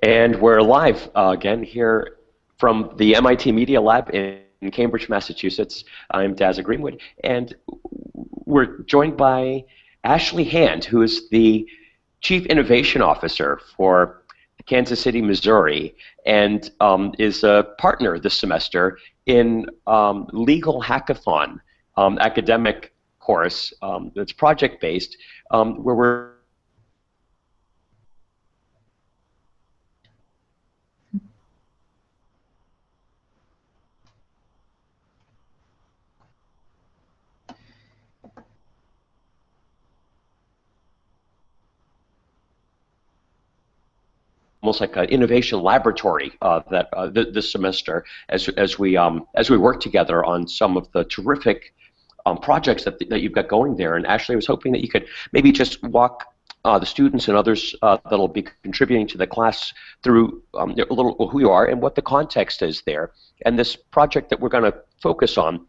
And we're live again here from the MIT Media Lab in Cambridge, Massachusetts. I'm Dazza Greenwood, and we're joined by Ashley Hand, who is the Chief Innovation Officer for Kansas City, Missouri, and is a partner this semester in LegalHackathon academic course that's project-based, where we're almost like an innovation laboratory this semester as we work together on some of the terrific projects that you've got going there. And Ashley, I was hoping that you could maybe just walk the students and others that'll be contributing to the class through a little who you are and what the context is there, and this project that we're going to focus on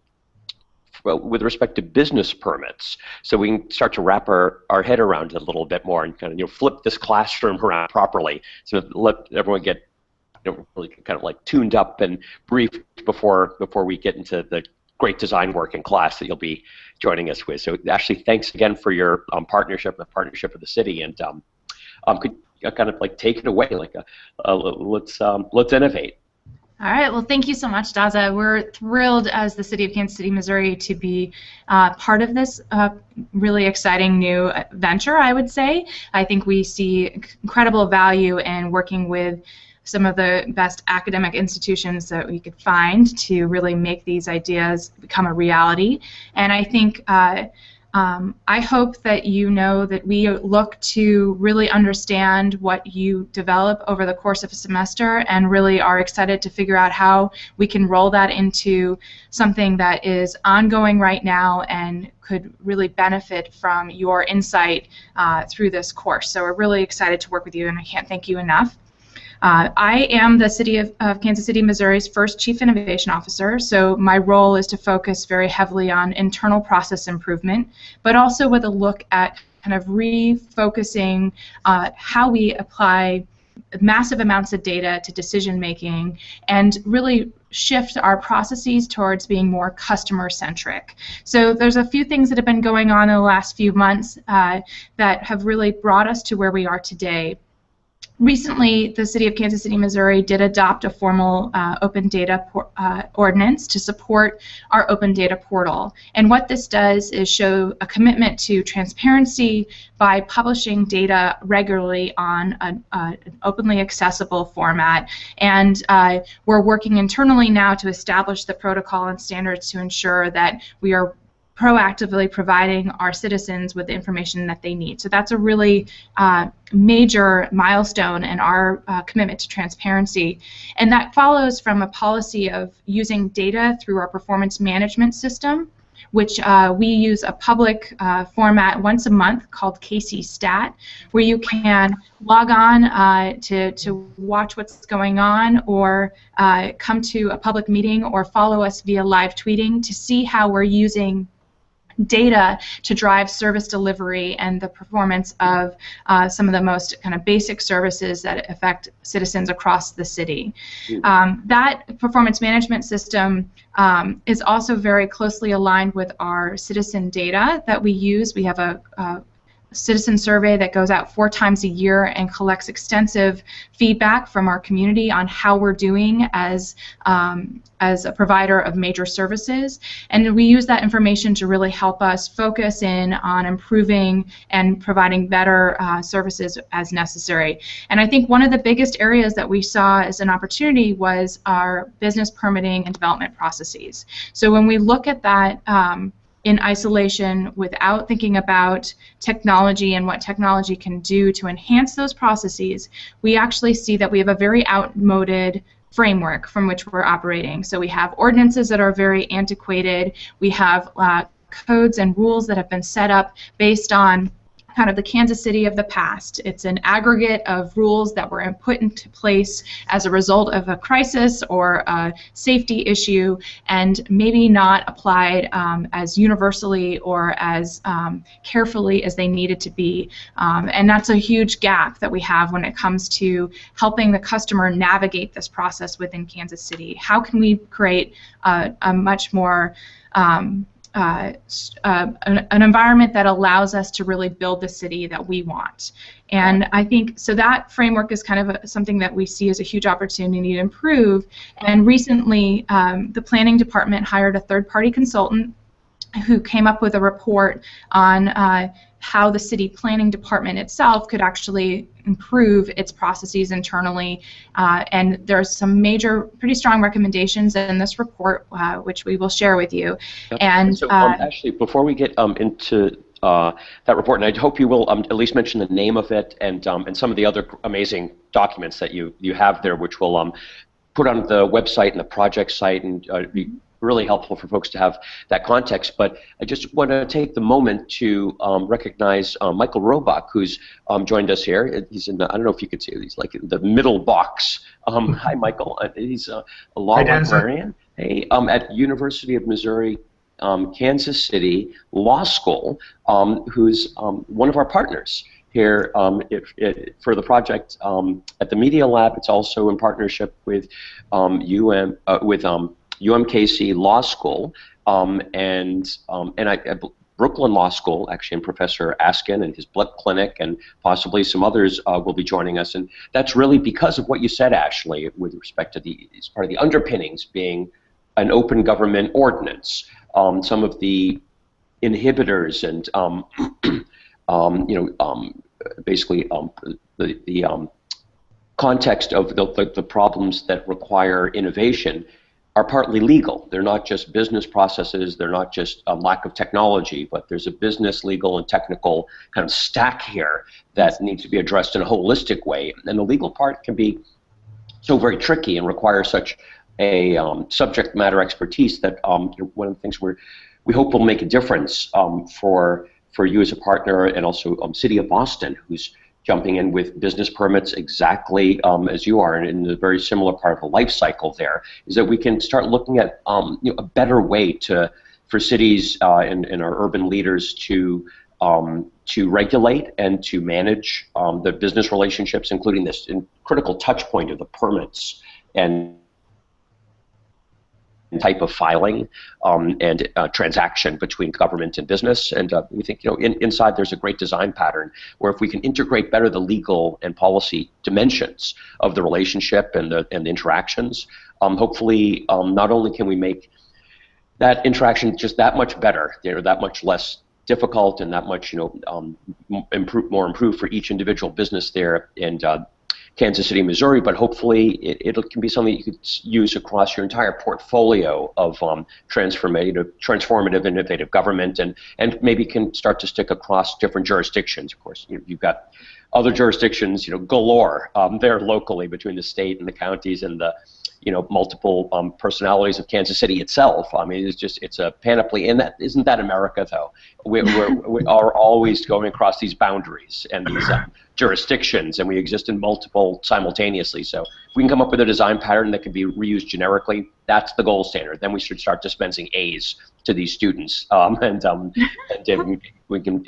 with respect to business permits, so we can start to wrap our head around it a little bit more and kind of flip this classroom around properly, so let everyone get really kind of like tuned up and briefed before we get into the great design work in class that you'll be joining us with. So Ashley, thanks again for your partnership with the city, and could you kind of like take it away, like let's innovate. All right, well, thank you so much, Dazza. We're thrilled as the City of Kansas City, Missouri, to be part of this really exciting new venture, I would say. I think we see incredible value in working with some of the best academic institutions that we could find to really make these ideas become a reality. And I think I hope that you know that we look to really understand what you develop over the course of a semester and really are excited to figure out how we can roll that into something that is ongoing right now and could really benefit from your insight through this course. So we're really excited to work with you, and I can't thank you enough. I am the City of Kansas City, Missouri's first Chief Innovation Officer, so my role is to focus very heavily on internal process improvement, but also with a look at kind of refocusing how we apply massive amounts of data to decision making and really shift our processes towards being more customer-centric. So there's a few things that have been going on in the last few months that have really brought us to where we are today. Recently, the City of Kansas City, Missouri did adopt a formal open data ordinance to support our open data portal. And what this does is show a commitment to transparency by publishing data regularly on an openly accessible format. And we're working internally now to establish the protocol and standards to ensure that we are proactively providing our citizens with the information that they need. So that's a really major milestone in our commitment to transparency. And that follows from a policy of using data through our performance management system, which we use a public format once a month called KCStat, where you can log on to watch what's going on, or come to a public meeting, or follow us via live tweeting to see how we're using data to drive service delivery and the performance of some of the most kind of basic services that affect citizens across the city. That performance management system is also very closely aligned with our citizen data that we use. We have a citizen survey that goes out 4 times a year and collects extensive feedback from our community on how we're doing as a provider of major services, and we use that information to really help us focus in on improving and providing better services as necessary. And I think one of the biggest areas that we saw as an opportunity was our business permitting and development processes. So when we look at that in isolation without thinking about technology and what technology can do to enhance those processes, we actually see that we have a very outmoded framework from which we're operating. So we have ordinances that are very antiquated, we have codes and rules that have been set up based on kind of the Kansas City of the past. It's an aggregate of rules that were put into place as a result of a crisis or a safety issue, and maybe not applied as universally or as carefully as they needed to be. And that's a huge gap that we have when it comes to helping the customer navigate this process within Kansas City. How can we create a much more an environment that allows us to really build the city that we want? And I think so that framework is kind of something that we see as a huge opportunity to improve. And recently, the planning department hired a third-party consultant who came up with a report on how the city planning department itself could actually improve its processes internally. And there's some major, pretty strong recommendations in this report, which we will share with you. Yep. And so, actually, before we get into that report, and I hope you will at least mention the name of it and some of the other amazing documents that you have there, which we'll put on the website and the project site, and be really helpful for folks to have that context. But I just want to take the moment to recognize Michael Robach, who's joined us here. He's in the, I don't know if you can see it, he's like in the middle box. Hi, Michael. He's a law librarian at University of Missouri Kansas City Law School, who's one of our partners here for the project at the Media Lab. It's also in partnership with UMKC Law School and Brooklyn Law School, actually, and Professor Askin and his blood clinic, and possibly some others will be joining us. And that's really because of what you said, Ashley, with respect to as part of the underpinnings being an open government ordinance. Some of the inhibitors and basically the context of the problems that require innovation are partly legal. They're not just business processes, they're not just a lack of technology, but there's a business, legal, and technical kind of stack here that needs to be addressed in a holistic way. And the legal part can be so very tricky and require such a subject matter expertise that one of the things we hope will make a difference for you as a partner, and also City of Boston, who's jumping in with business permits exactly as you are, and in a very similar part of the life cycle there, is that we can start looking at a better way for cities and our urban leaders to regulate and to manage the business relationships, including this critical touch point of the permits and type of filing and transaction between government and business. And we think, inside there's a great design pattern where if we can integrate better the legal and policy dimensions of the relationship and the interactions, hopefully not only can we make that interaction just that much better, that much less difficult and that much more improved for each individual business there in Kansas City, Missouri, but hopefully it can be something you could use across your entire portfolio of transformative, innovative government, and maybe can start to stick across different jurisdictions. Of course, you've got other jurisdictions, galore there locally between the state and the counties and the multiple personalities of Kansas City itself. I mean, it's a panoply, and isn't that America, though? We are always going across these boundaries and these jurisdictions, and we exist in multiple simultaneously. So if we can come up with a design pattern that can be reused generically, that's the gold standard. Then we should start dispensing A's to these students, and we can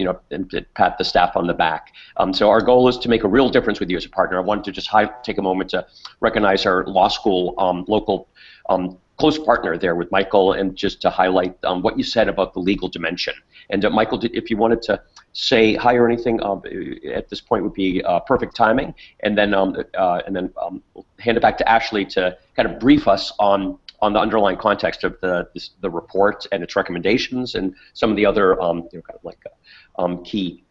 pat the staff on the back. So our goal is to make a real difference with you as a partner. I wanted to just take a moment to recognize our law school local close partner there with Michael, and just to highlight what you said about the legal dimension. And Michael, if you wanted to say hi or anything at this point would be perfect timing, and then we'll hand it back to Ashley to kind of brief us on the underlying context of the report and its recommendations and some of the other key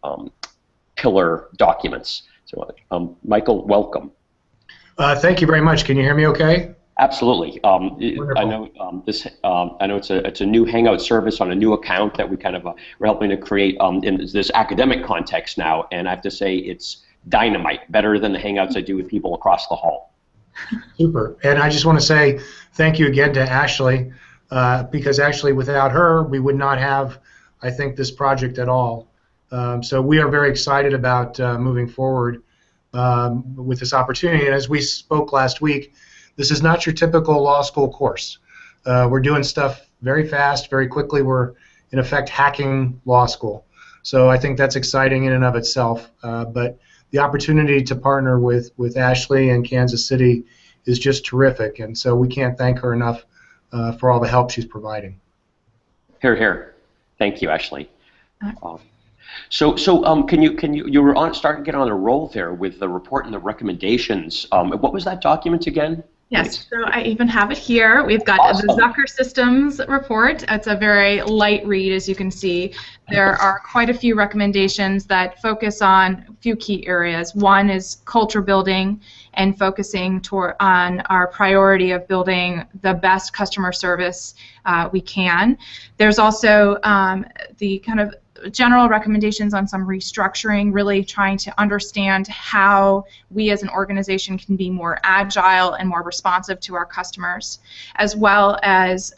pillar documents. So, Michael, welcome. Thank you very much. Can you hear me okay? Absolutely. I know I know it's a new Hangout service on a new account that we kind of we're helping to create in this academic context now, and I have to say it's dynamite, better than the Hangouts I do with people across the hall. Super. And I just want to say thank you again to Ashley, because actually without her we would not have, I think, this project at all. So we are very excited about moving forward with this opportunity. And as we spoke last week, this is not your typical law school course. We're doing stuff very fast, very quickly. We're, in effect, hacking law school. So I think that's exciting in and of itself. But the opportunity to partner with Ashley and Kansas City is just terrific. And so we can't thank her enough for all the help she's providing. Here, here. Thank you, Ashley. So can you were starting to get on a roll there with the report and the recommendations. What was that document again? Yes, so I even have it here. We've got the Zucker Systems report. It's a very light read, as you can see. There are quite a few recommendations that focus on a few key areas. One is culture building and focusing on our priority of building the best customer service we can. There's also the kind of general recommendations on some restructuring, really trying to understand how we as an organization can be more agile and more responsive to our customers, as well as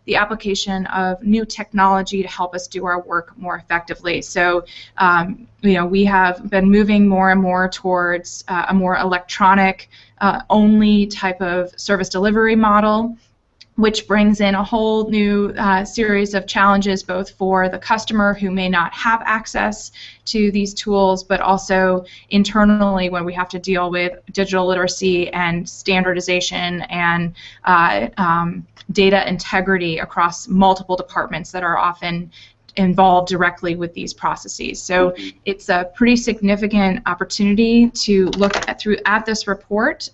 the application of new technology to help us do our work more effectively. So, we have been moving more and more towards a more electronic only type of service delivery model, which brings in a whole new series of challenges both for the customer who may not have access to these tools, but also internally when we have to deal with digital literacy and standardization and data integrity across multiple departments that are often involved directly with these processes. So it's a pretty significant opportunity to look at this report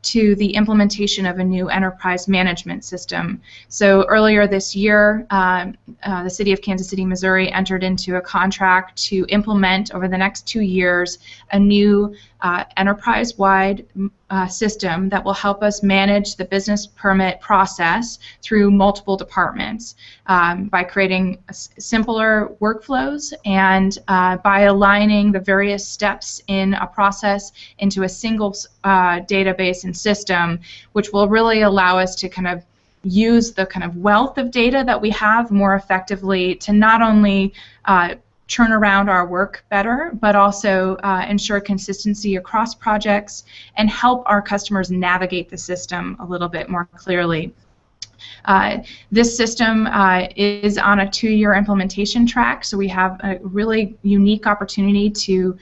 to the implementation of a new enterprise management system. So earlier this year, the City of Kansas City, Missouri entered into a contract to implement over the next 2 years a new enterprise-wide system that will help us manage the business permit process through multiple departments by creating simpler workflows and by aligning the various steps in a process into a single database and system, which will really allow us to kind of use the kind of wealth of data that we have more effectively to not only turn around our work better, but also ensure consistency across projects and help our customers navigate the system a little bit more clearly. This system is on a 2-year implementation track, so we have a really unique opportunity to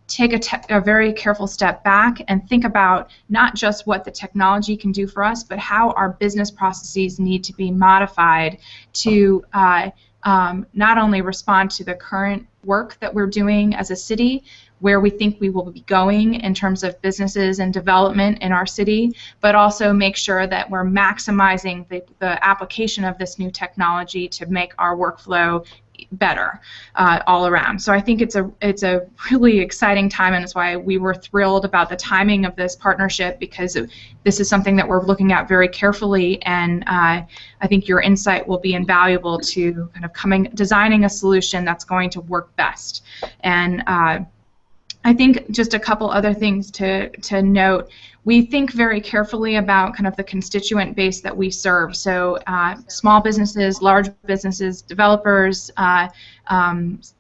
take a very careful step back and think about not just what the technology can do for us, but how our business processes need to be modified to not only respond to the current work that we're doing as a city, where we think we will be going in terms of businesses and development in our city, but also make sure that we're maximizing the application of this new technology to make our workflow better all around. So I think it's a really exciting time, and that's why we were thrilled about the timing of this partnership, because this is something that we're looking at very carefully, and I think your insight will be invaluable to kind of designing a solution that's going to work best. And I think just a couple other things to note. We think very carefully about kind of the constituent base that we serve. So small businesses, large businesses, developers,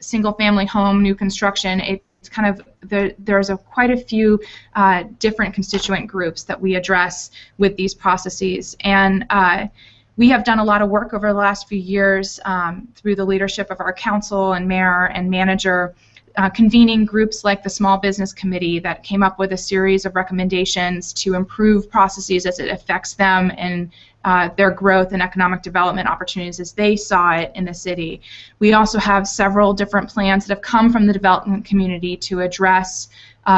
single-family home, new construction. It's kind of there's quite a few different constituent groups that we address with these processes. And we have done a lot of work over the last few years through the leadership of our council and mayor and manager, convening groups like the Small Business Committee that came up with a series of recommendations to improve processes as it affects them and their growth and economic development opportunities as they saw it in the city. We also have several different plans that have come from the development community to address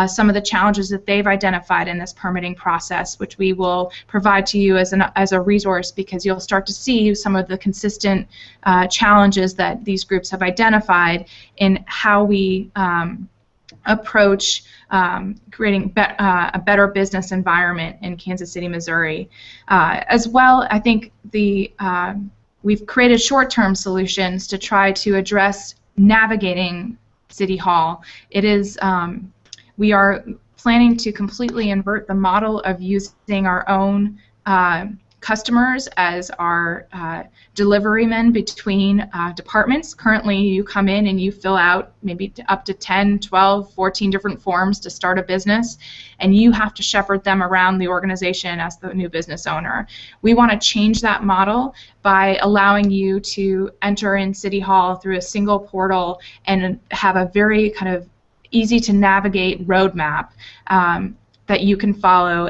some of the challenges that they've identified in this permitting process, which we will provide to you as a resource, because you'll start to see some of the consistent challenges that these groups have identified in how we approach creating a better business environment in Kansas City, Missouri. As well, I think we've created short-term solutions to try to address navigating City Hall. It is we are planning to completely invert the model of using our own customers as our delivery men between departments. Currently, you come in and you fill out maybe up to 10, 12, 14 different forms to start a business, and you have to shepherd them around the organization as the new business owner. We want to change that model by allowing you to enter in City Hall through a single portal and have a very kind of easy to navigate roadmap that you can follow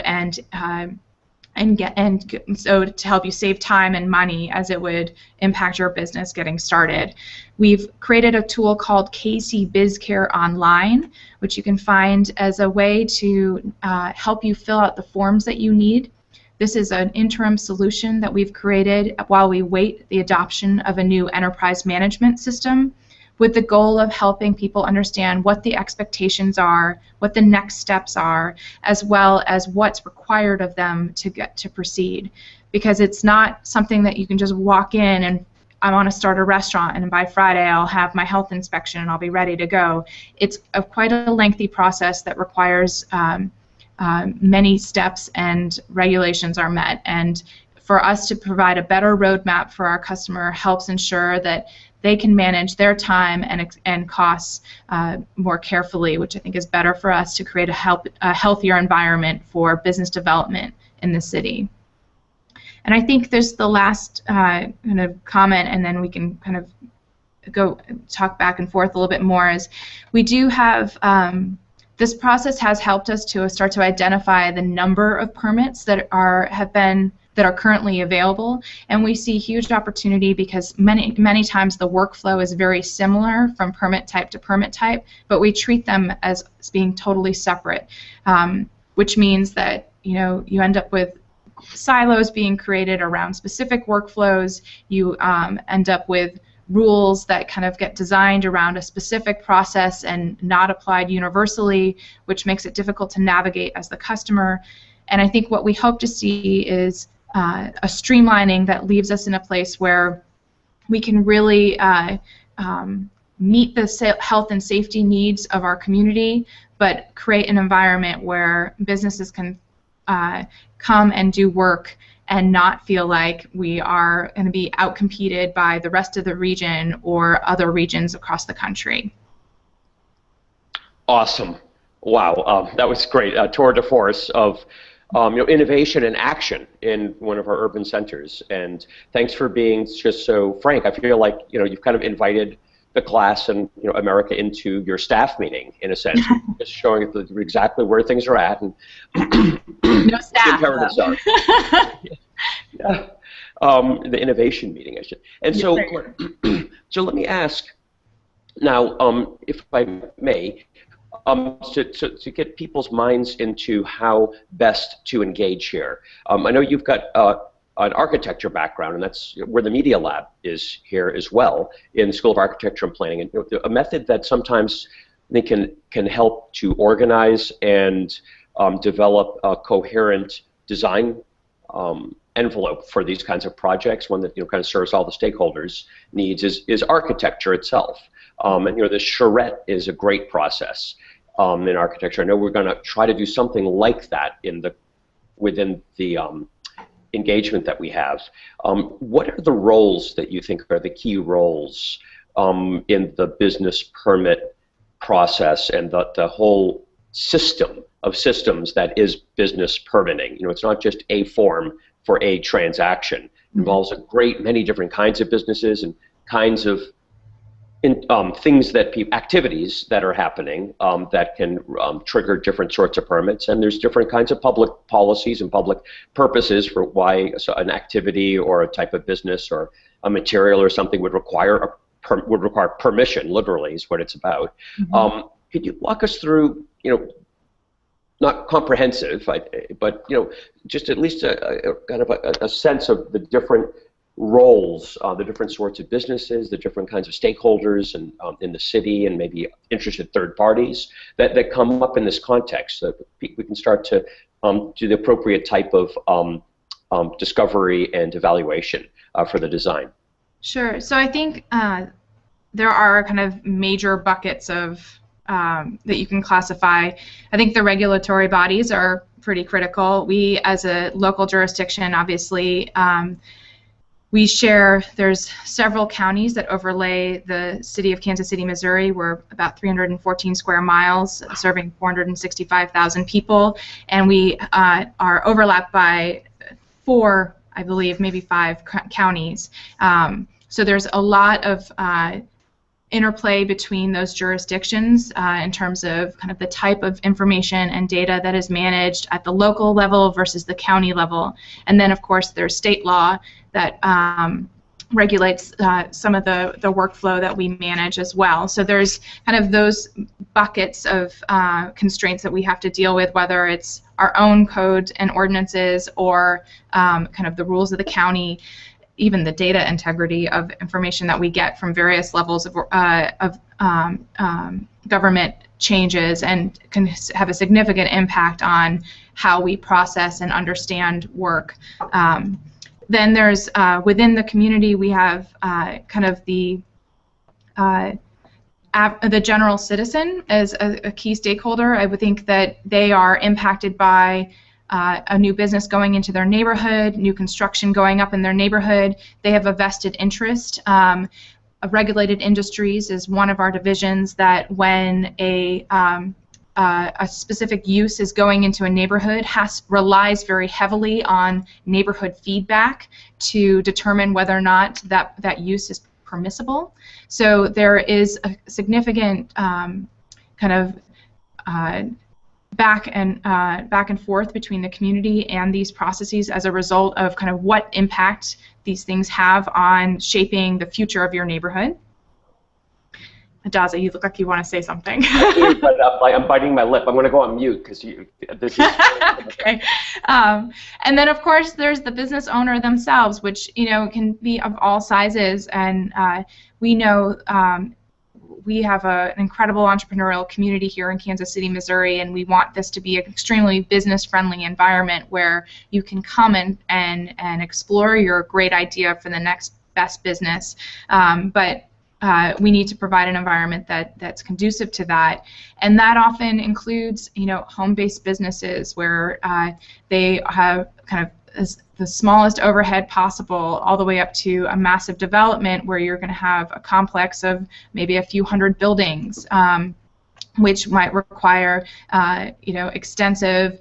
so to help you save time and money as it would impact your business getting started. We've created a tool called KC BizCare Online, which you can find as a way to help you fill out the forms that you need. This is an interim solution that we've created while we wait the adoption of a new enterprise management system, with the goal of helping people understand what the expectations are, what the next steps are, as well as what's required of them to get to proceed. Because it's not something that you can just walk in and I want to start a restaurant and by Friday I'll have my health inspection and I'll be ready to go. It's quite a lengthy process that requires many steps and regulations are met. And for us to provide a better roadmap for our customer helps ensure that they can manage their time and costs more carefully, which I think is better for us to create a healthier environment for business development in the city. And I think there's the last kind of comment, and then we can kind of go talk back and forth a little bit more, is we do have this process has helped us to start to identify the number of permits that are currently available, and we see huge opportunity because many times the workflow is very similar from permit type to permit type, but we treat them as being totally separate, which means that you end up with silos being created around specific workflows. You end up with rules that kind of get designed around a specific process and not applied universally, which makes it difficult to navigate as the customer. And I think what we hope to see is a streamlining that leaves us in a place where we can really meet the health and safety needs of our community, but create an environment where businesses can come and do work and not feel like we are going to be outcompeted by the rest of the region or other regions across the country. Awesome. Wow, that was great. Tour de force of innovation and action in one of our urban centers. And thanks for being just so frank. I feel like you've kind of invited the class and America into your staff meeting in a sense, just showing exactly where things are at and no staff, the imperatives are. Yeah. The innovation meeting, I should. And so, so let me ask now, if I may, to get people's minds into how best to engage here. I know you've got an architecture background, and that's where the Media Lab is here as well, in the School of Architecture and Planning, and a method that sometimes I think can help to organize and develop a coherent design envelope for these kinds of projects. One that kind of serves all the stakeholders' needs is architecture itself. And the charrette is a great process in architecture. I know we're going to try to do something like that within the engagement that we have. What are the roles that you think are the key roles in the business permit process and the whole system of systems that is business permitting? It's not just a form for a transaction. It involves many different kinds of businesses and kinds of things activities that are happening that can trigger different sorts of permits, and there's different kinds of public policies and public purposes for why an activity or a type of business or a material or something would require permission. Literally, is what it's about. Could you walk us through, not comprehensive, but just at least kind of a sense of the different roles, the different sorts of businesses, the different kinds of stakeholders and in the city and maybe interested third parties that come up in this context, so that we can start to do the appropriate type of discovery and evaluation for the design. Sure. So I think there are kind of major buckets of that you can classify. I think the regulatory bodies are pretty critical. We, as a local jurisdiction, obviously, there's several counties that overlay the city of Kansas City, Missouri. We're about 314 square miles, serving 465,000 people, and we are overlapped by 4, I believe, maybe 5 counties. So there's a lot of interplay between those jurisdictions in terms of kind of the type of information and data that is managed at the local level versus the county level. And then, of course, there's state law that regulates some of the workflow that we manage as well. So there's kind of those buckets of constraints that we have to deal with, whether it's our own code and ordinances or kind of the rules of the county, even the data integrity of information that we get from various levels of government changes, and can have a significant impact on how we process and understand work. Then there's, within the community, we have kind of the general citizen as a key stakeholder. I would think that they are impacted by a new business going into their neighborhood, new construction going up in their neighborhood. They have a vested interest. Regulated industries is one of our divisions that when a specific use is going into a neighborhood relies very heavily on neighborhood feedback to determine whether or not that use is permissible. So there is a significant kind of back and forth between the community and these processes as a result of kind of what impact these things have on shaping the future of your neighborhood. Daza, you look like you want to say something. I'm biting my lip. I'm going to go on mute because this is okay. And then, of course, there's the business owner themselves, which can be of all sizes, and we know we have an incredible entrepreneurial community here in Kansas City, Missouri, and we want this to be an extremely business-friendly environment where you can come and explore your great idea for the next best business. But we need to provide an environment that's conducive to that, and that often includes, home-based businesses where they have kind of the smallest overhead possible, all the way up to a massive development where you're going to have a complex of maybe a few hundred buildings, which might require, extensive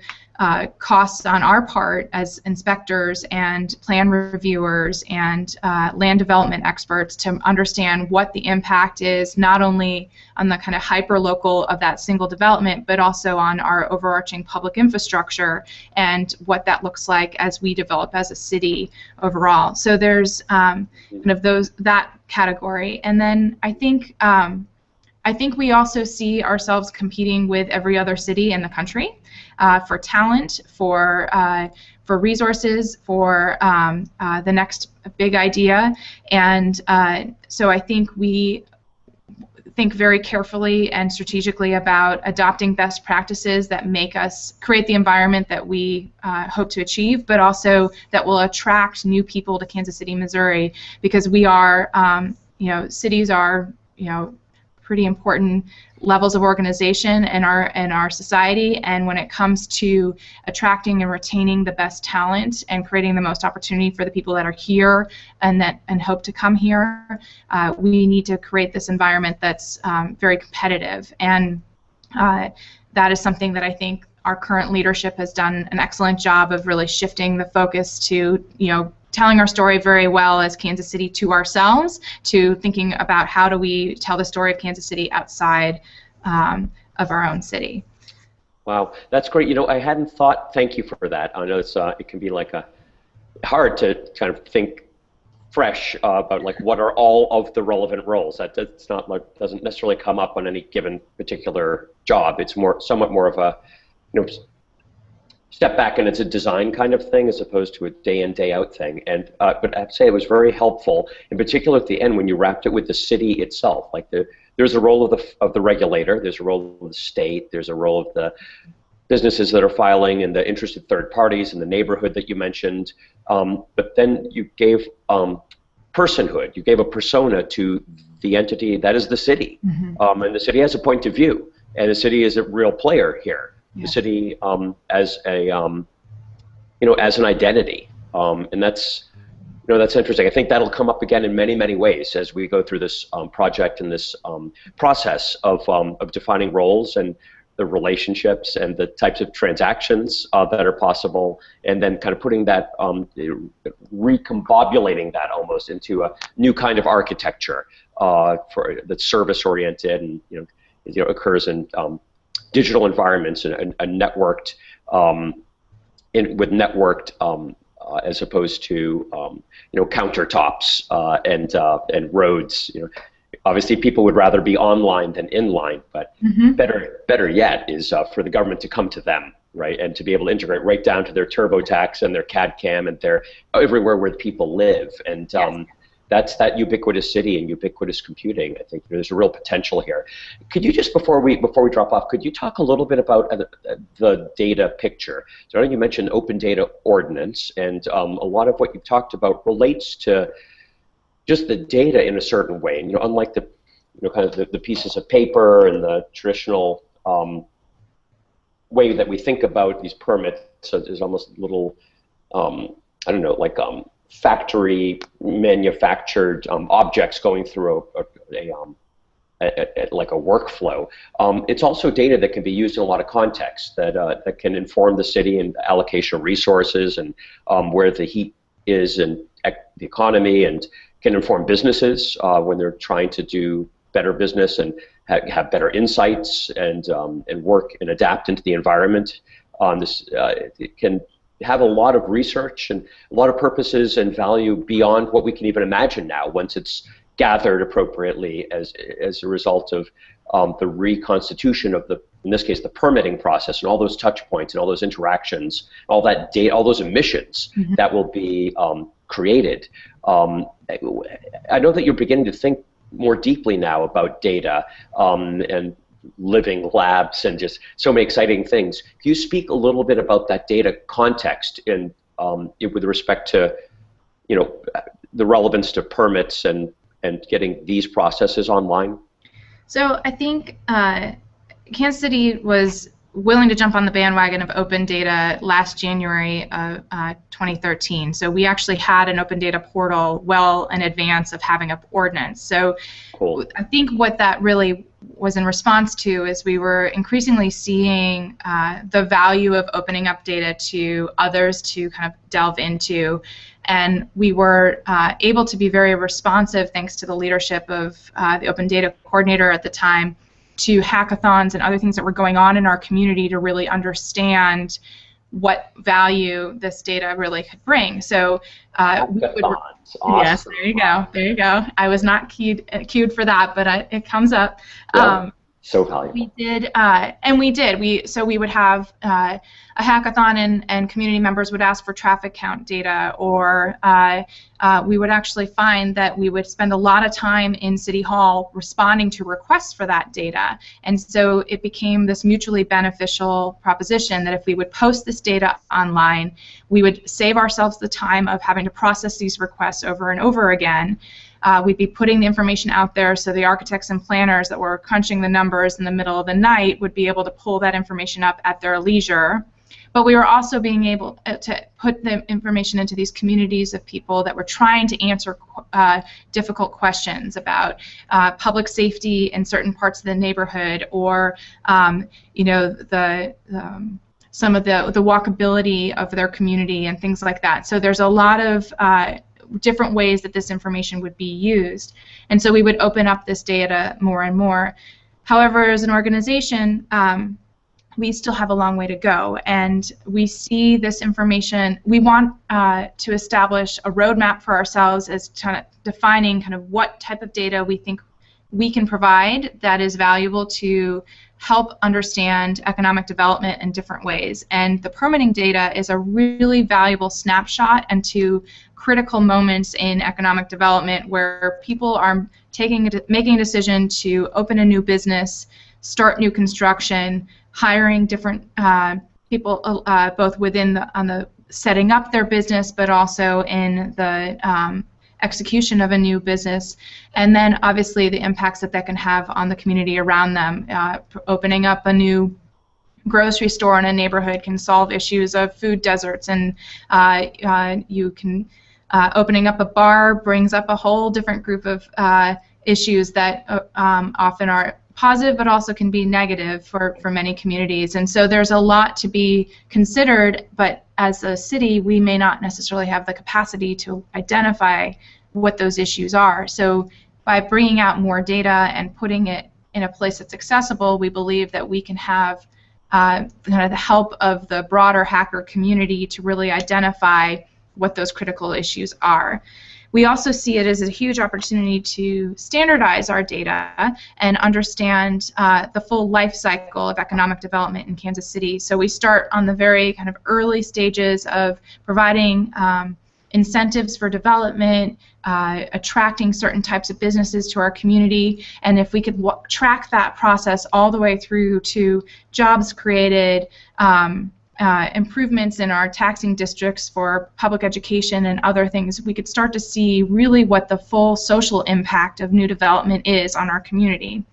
costs on our part as inspectors and plan reviewers and land development experts to understand what the impact is, not only on the kind of hyper-local of that single development, but also on our overarching public infrastructure and what that looks like as we develop as a city overall. So there's kind of that category. And then I think we also see ourselves competing with every other city in the country for talent, for resources, for the next big idea. And so I think we think very carefully and strategically about adopting best practices that make us create the environment that we hope to achieve, but also that will attract new people to Kansas City, Missouri, because we are, cities are, pretty important levels of organization in our society, and when it comes to attracting and retaining the best talent and creating the most opportunity for the people that are here and hope to come here, we need to create this environment that's very competitive, and that is something that I think our current leadership has done an excellent job of really shifting the focus to, telling our story very well as Kansas City to ourselves, to thinking about how do we tell the story of Kansas City outside of our own city. Wow, that's great. I hadn't thought. Thank you for that. I know it can be hard to kind of think fresh about what are all of the relevant roles. That's not doesn't necessarily come up on any given particular job. It's somewhat more of a step back, and it's a design kind of thing as opposed to a day in, day out thing. And but I have to say it was very helpful, in particular at the end when you wrapped it with the city itself. There's a role of the regulator, there's a role of the state, there's a role of the businesses that are filing and the interested third parties in the neighborhood that you mentioned. But then you gave personhood, you gave a persona to the entity that is the city. Mm-hmm. And the city has a point of view. and the city is a real player here. Yeah. The city as a as an identity, and that's that's interesting. I think that'll come up again in many, many ways as we go through this project and this process of defining roles and the relationships and the types of transactions that are possible, and then kind of putting that, recombobulating that almost into a new kind of architecture that's service-oriented and occurs in digital environments and networked with networked. As opposed to countertops and roads. Obviously people would rather be online than inline, but better yet is for the government to come to them, right, and to be able to integrate right down to their TurboTax and their CAD/CAM and their everywhere where the people live, and that's that ubiquitous city and ubiquitous computing. I think there's a real potential here. Could you just, before we drop off, could you talk a little bit about the data picture? So I know you mentioned open data ordinance, and a lot of what you've talked about relates to just the data in a certain way. And unlike the kind of the pieces of paper and the traditional way that we think about these permits, so there's almost little I don't know, like factory manufactured objects going through like a workflow. It's also data that can be used in a lot of contexts that can inform the city and allocation of resources and where the heat is in the economy, and can inform businesses when they're trying to do better business and have better insights and work and adapt into the environment. It can have a lot of research and a lot of purposes and value beyond what we can even imagine now, once it's gathered appropriately as a result of the reconstitution of in this case, the permitting process and all those touch points and all those interactions, all that data, all those emissions that will be created. I know that you're beginning to think more deeply now about data and living labs and just so many exciting things. Can you speak a little bit about that data context in with respect to the relevance to permits and getting these processes online? So I think Kansas City was willing to jump on the bandwagon of open data last January of 2013. So we actually had an open data portal well in advance of having an ordinance. So cool. I think what that really was in response to is we were increasingly seeing the value of opening up data to others to kind of delve into. And we were able to be very responsive, thanks to the leadership of the open data coordinator at the time, to hackathons and other things that were going on in our community to really understand what value this data really could bring. So we would, awesome. Yes, there you go. There you go. I was not cued for that, but it comes up. Yeah. So valuable. We did, and we did. So we would have a hackathon, and community members would ask for traffic count data, or we would actually find that we would spend a lot of time in City Hall responding to requests for that data. And so it became this mutually beneficial proposition that if we would post this data online, we would save ourselves the time of having to process these requests over and over again. We'd be putting the information out there so the architects and planners that were crunching the numbers in the middle of the night would be able to pull that information up at their leisure. But we were also being able to put the information into these communities of people that were trying to answer difficult questions about public safety in certain parts of the neighborhood, or some of the walkability of their community and things like that. So there's a lot of different ways that this information would be used, and so we would open up this data more and more. However, as an organization, we still have a long way to go, and we see this information. We want to establish a roadmap for ourselves as defining kind of what type of data we think we can provide that is valuable to help understand economic development in different ways. And the permitting data is a really valuable snapshot into critical moments in economic development where people are making a decision to open a new business, start new construction, hiring different people, both within on the setting up their business, but also in the execution of a new business, and then obviously the impacts that can have on the community around them. Opening up a new grocery store in a neighborhood can solve issues of food deserts, and you can opening up a bar brings up a whole different group of issues that often are positive but also can be negative for many communities. And so there's a lot to be considered, but as a city we may not necessarily have the capacity to identify what those issues are. So by bringing out more data and putting it in a place that's accessible, we believe that we can have kind of the help of the broader hacker community to really identify what those critical issues are. We also see it as a huge opportunity to standardize our data and understand the full life cycle of economic development in Kansas City. So we start on the very kind of early stages of providing incentives for development, attracting certain types of businesses to our community, and if we could track that process all the way through to jobs created, improvements in our taxing districts for public education and other things, we could start to see really what the full social impact of new development is on our community.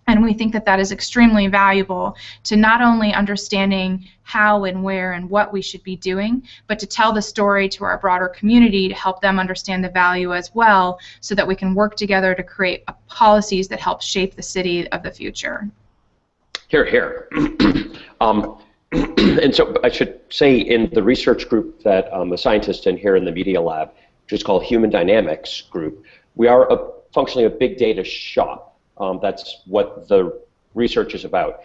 And we think that that is extremely valuable to not only understanding how and where and what we should be doing, but to tell the story to our broader community to help them understand the value as well, so that we can work together to create policies that help shape the city of the future. Here, here. And so I should say, in the research group that I'm a scientist in here in the Media Lab, which is called Human Dynamics Group, we are functionally a big data shop. That's what the research is about.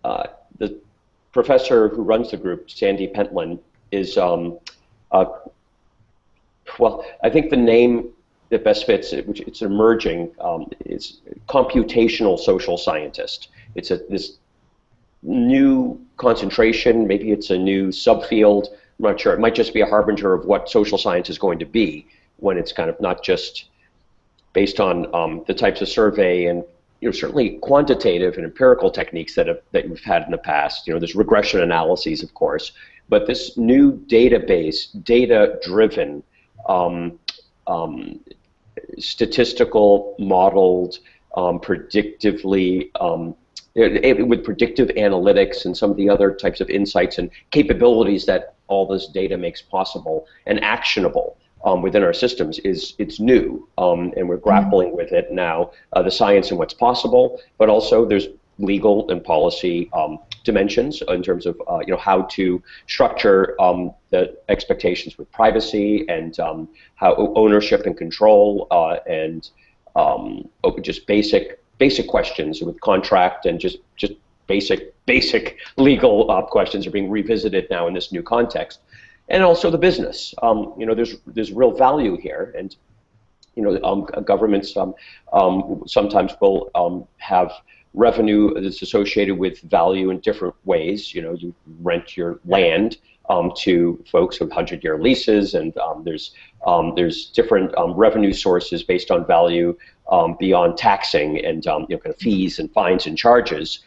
The professor who runs the group, Sandy Pentland, is, well, I think the name that best fits it, which it's emerging, is computational social scientist. It's this new concentration, maybe it's a new subfield, I'm not sure. It might just be a harbinger of what social science is going to be when it's kind of not just based on the types of survey and certainly quantitative and empirical techniques that we've had in the past. There's regression analyses, of course, but this new database, data-driven, statistical, modeled, predictively, with predictive analytics and some of the other types of insights and capabilities that all this data makes possible and actionable within our systems it's new, and we're grappling with it now, the science and what's possible, but also there's legal and policy dimensions in terms of how to structure the expectations with privacy and how ownership and control and just basic questions with contract and just basic legal questions are being revisited now in this new context. And also the business. There's real value here, and governments sometimes will have revenue that's associated with value in different ways. You rent your land to folks with 100-year leases, and there's different revenue sources based on value beyond taxing and kind of fees and fines and charges.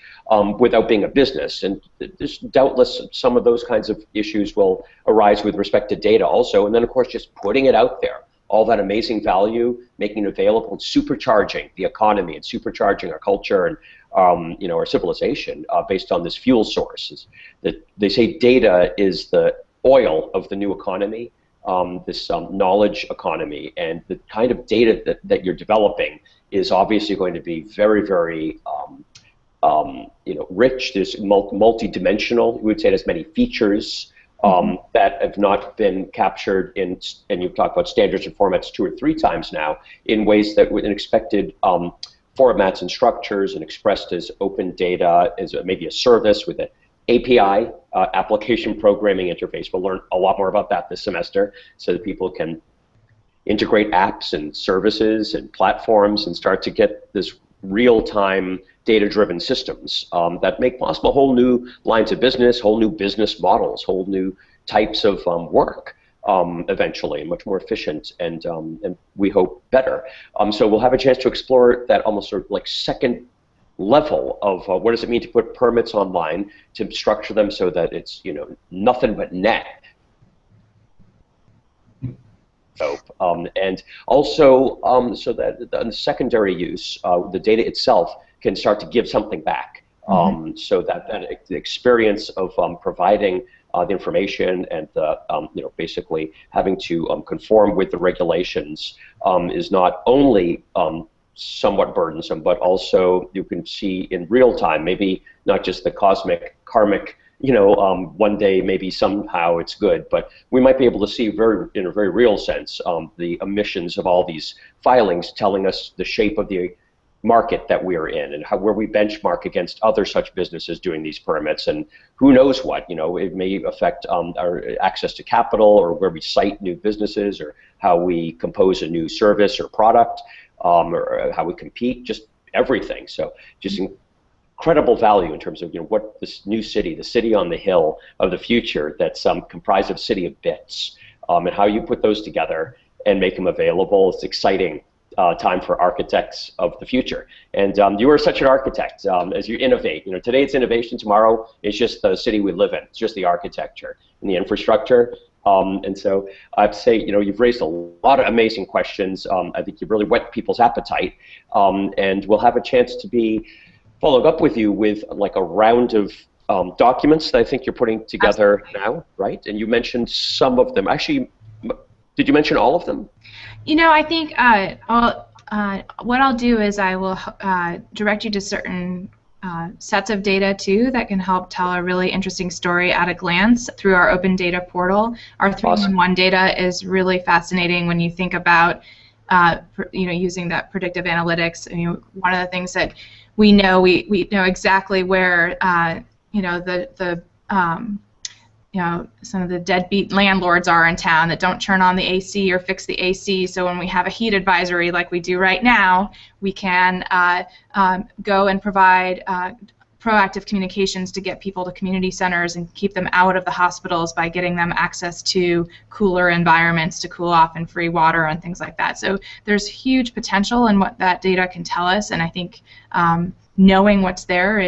Without being a business, and there's doubtless some of those kinds of issues will arise with respect to data also, and then of course just putting it out there, all that amazing value, making it available and supercharging the economy and supercharging our culture and our civilization based on this fuel source. That they say data is the oil of the new economy, this knowledge economy, and the kind of data that you're developing is obviously going to be very, very rich. There's multi-dimensional. We would say it has many features that have not been captured in, and you've talked about standards and formats 2 or 3 times now, in ways that with unexpected formats and structures and expressed as open data, as maybe a service with an API, application programming interface. We'll learn a lot more about that this semester so that people can integrate apps and services and platforms and start to get this real-time data-driven systems that make possible whole new lines of business, whole new business models, whole new types of work eventually, much more efficient and we hope better. So we'll have a chance to explore that almost sort of like second level of what does it mean to put permits online, to structure them so that it's nothing but net. And also so that the secondary use, the data itself can start to give something back. So that the experience of providing the information and the basically having to conform with the regulations is not only somewhat burdensome, but also you can see in real time, maybe not just the cosmic, karmic, one day maybe somehow it's good, but we might be able to see in a very real sense the emissions of all these filings telling us the shape of the market that we're in and where we benchmark against other such businesses doing these permits, and who knows what, it may affect our access to capital, or where we cite new businesses, or how we compose a new service or product, or how we compete, just everything. So just incredible value in terms of what this new city, the city on the hill of the future, that's comprised of city of bits, and how you put those together and make them available. It's exciting time for architects of the future. And you are such an architect as you innovate. Today it's innovation, tomorrow it's just the city we live in. It's just the architecture and the infrastructure. And so I'd say, you've raised a lot of amazing questions. I think you've really whet people's appetite. And we'll have a chance to be followed up with you with like a round of documents that I think you're putting together now, right? And you mentioned some of them. Actually, did you mention all of them? I think what I'll do is I will direct you to certain sets of data too that can help tell a really interesting story at a glance through our open data portal. Our 311 data is really fascinating when you think about using that predictive analytics. One of the things that we know exactly where some of the deadbeat landlords are in town that don't turn on the AC or fix the AC. So when we have a heat advisory like we do right now, we can go and provide proactive communications to get people to community centers and keep them out of the hospitals by getting them access to cooler environments to cool off and free water and things like that. So there's huge potential in what that data can tell us, and I think knowing what's there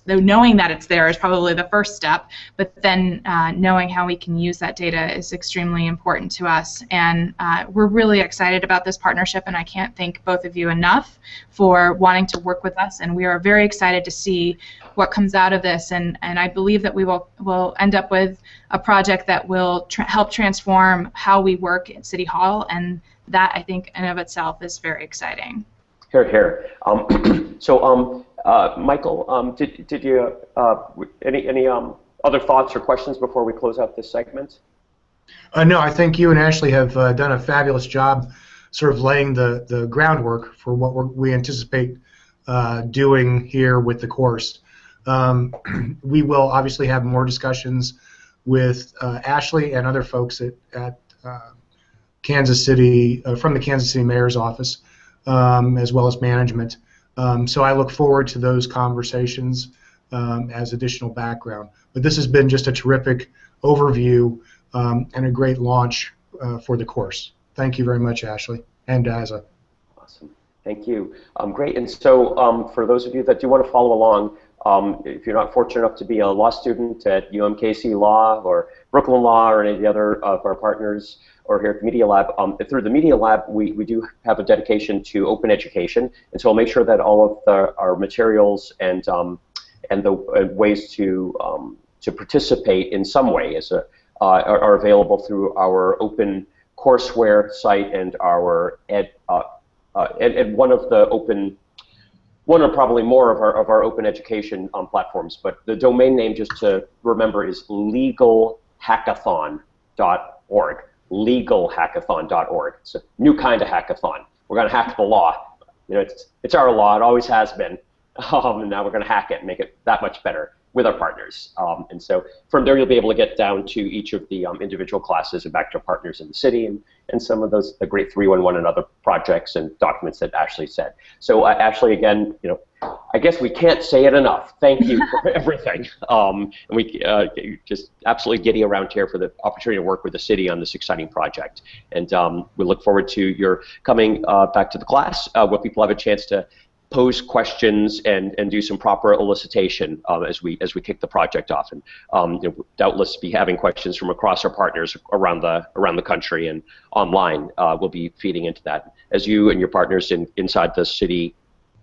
knowing that it's there is probably the first step, but then knowing how we can use that data is extremely important to us. And we're really excited about this partnership, and I can't thank both of you enough for wanting to work with us, and we are very excited to see what comes out of this, and I believe that we will end up with a project that will help transform how we work at City Hall, and that, I think, in and of itself is very exciting. Here, here. So, Michael, did you any other thoughts or questions before we close out this segment? No, I think you and Ashley have done a fabulous job, sort of laying the groundwork for what we anticipate doing here with the course. We will obviously have more discussions with Ashley and other folks at Kansas City, from the Kansas City Mayor's office, as well as management. So I look forward to those conversations as additional background. But this has been just a terrific overview and a great launch for the course. Thank you very much, Ashley and Daza. Awesome. Thank you. Great. And so for those of you that do want to follow along, if you're not fortunate enough to be a law student at UMKC Law or Brooklyn Law or any of the other of our partners, or here at the Media Lab, through the Media Lab, we do have a dedication to open education, and so we'll make sure that all of our materials and the ways to participate in some way are available through our open courseware site and our one or probably more of our open education platforms. But the domain name, just to remember, is LegalHackathon.org. LegalHackathon.org. It's a new kind of hackathon. We're going to hack the law. It's our law. It always has been. And now we're going to hack it and make it that much better with our partners. And so from there, you'll be able to get down to each of the individual classes and back to partners in the city and some of the great 311 and other projects and documents that Ashley said. So Ashley, again, I guess we can't say it enough. Thank you for everything. And we just absolutely giddy around here for the opportunity to work with the city on this exciting project. And we look forward to your coming back to the class where people have a chance to pose questions and do some proper elicitation as we kick the project off, and doubtless be having questions from across our partners around the country and online. We'll be feeding into that as you and your partners inside the city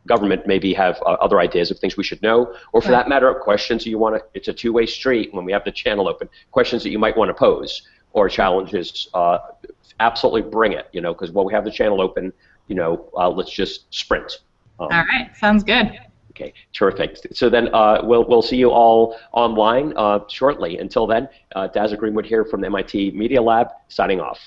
government maybe have other ideas of things we should know, or for that matter, questions you want to. It's a two-way street when we have the channel open. Questions that you might want to pose or challenges, absolutely bring it. Because while we have the channel open, let's just sprint. All right, sounds good. Okay, terrific. So then we'll see you all online shortly. Until then, Daza Greenwood here from the MIT Media Lab, signing off.